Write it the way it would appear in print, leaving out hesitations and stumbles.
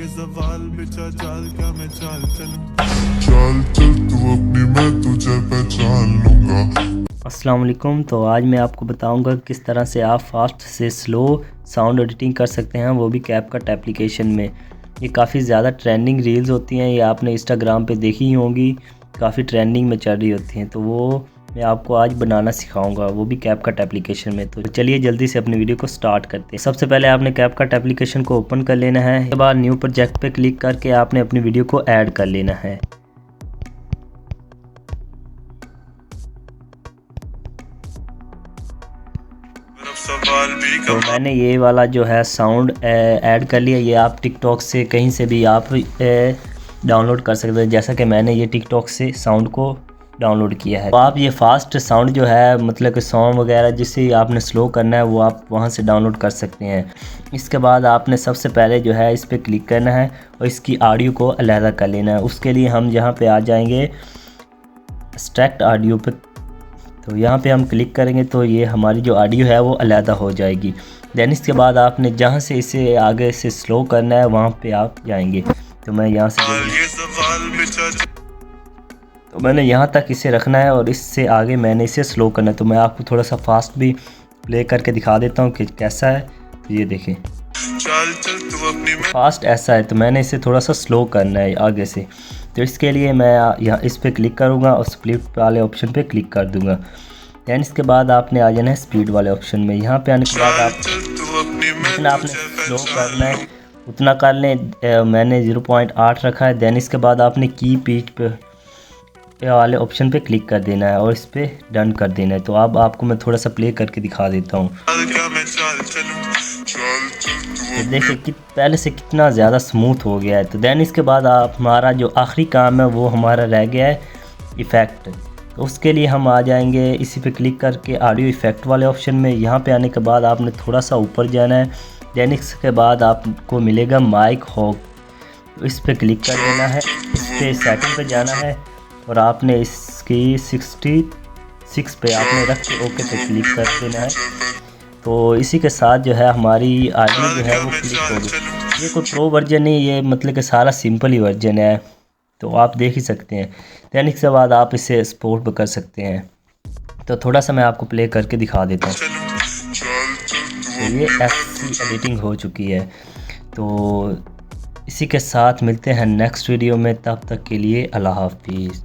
सवाल बिचा चाल क्या मैं चाल चल तू अपनी मैं तुझे पहचान लूंगा। अस्सलाम वालेकुम। तो आज मैं आपको बताऊंगा किस तरह से आप फास्ट से स्लो साउंड एडिटिंग कर सकते हैं, वो भी कैपकट एप्लीकेशन में। ये काफ़ी ज़्यादा ट्रेंडिंग रील्स होती हैं, ये आपने इंस्टाग्राम पे देखी ही होंगी, काफ़ी ट्रेंडिंग में चल रही होती हैं। तो वो मैं आपको आज बनाना सिखाऊंगा, वो भी कैपकट एप्लीकेशन में। तो चलिए जल्दी से अपनी वीडियो को स्टार्ट करते हैं। सबसे पहले आपने कैपकट एप्लीकेशन को ओपन कर लेना है। उसके बाद न्यू प्रोजेक्ट पे क्लिक करके आपने अपनी वीडियो को ऐड कर लेना है। तो मैंने ये वाला जो है साउंड ऐड कर लिया। ये आप टिकटॉक से कहीं से भी आप डाउनलोड कर सकते हैं, जैसा कि मैंने ये टिकटॉक से साउंड को डाउनलोड किया है। तो आप ये फास्ट साउंड जो है, मतलब कि सॉन्ग वगैरह जिसे आपने स्लो करना है, वो आप वहाँ से डाउनलोड कर सकते हैं। इसके बाद आपने सबसे पहले जो है इस पर क्लिक करना है और इसकी ऑडियो को अलहदा कर लेना है। उसके लिए हम यहाँ पे आ जाएंगे एक्सट्रैक्ट ऑडियो पे। तो यहाँ पे हम क्लिक करेंगे तो ये हमारी जो ऑडियो है वो अलहदा हो जाएगी। देन इसके बाद आपने जहाँ से इसे आगे से स्लो करना है वहाँ पे आप जाएंगे। तो मैं यहाँ से तो मैंने यहाँ तक इसे रखना है और इससे आगे मैंने इसे स्लो करना है। तो मैं आपको थोड़ा सा फास्ट भी प्ले करके दिखा देता हूँ कि कैसा है। तो ये देखें फास्ट ऐसा है, तो मैंने इसे थोड़ा सा स्लो करना है आगे से। तो इसके लिए मैं यहाँ इस पर क्लिक करूँगा और स्प्लिट वाले ऑप्शन पे क्लिक कर दूँगा। दैन इसके बाद आपने आ जाना है स्पीड वाले ऑप्शन में। यहाँ पे आने के बाद आप जितना आपने स्लो करना है उतना कर लें। मैंने 0.8 रखा है। दैन इसके बाद आपने की पिच पे वाले ऑप्शन पे क्लिक कर देना है और इस पर डन कर देना है। तो अब आपको मैं थोड़ा सा प्ले करके दिखा देता हूँ। तो देखिए कि पहले से कितना ज़्यादा स्मूथ हो गया है। तो दैन इसके बाद आप हमारा जो आखिरी काम है वो हमारा रह गया है इफ़ेक्ट। तो उसके लिए हम आ जाएंगे इसी पे क्लिक करके ऑडियो इफ़ेक्ट वाले ऑप्शन में। यहाँ पे आने के बाद आपने थोड़ा सा ऊपर जाना है। दैन इसके बाद आपको मिलेगा माइक हॉग, तो इस पर क्लिक कर देना है। इस पर सेटिंग पे जाना है और आपने इसकी 66 पे आपने रख के ओके पे क्लिक कर देना है। तो इसी के साथ जो है हमारी ऑडियो जो है वो क्लिक होगी। ये कोई प्रो वर्जन नहीं, ये मतलब कि सारा सिंपल ही वर्जन है, तो आप देख ही सकते हैं। दैन इसके बाद आप इसे एक्सपोर्ट भी कर सकते हैं। तो थोड़ा सा मैं आपको प्ले करके दिखा देता हूँ। तो ये ऐसी एडिटिंग हो चुकी है। तो इसी के साथ मिलते हैं नेक्स्ट वीडियो में, तब तक के लिए अल्लाह हाफिज़।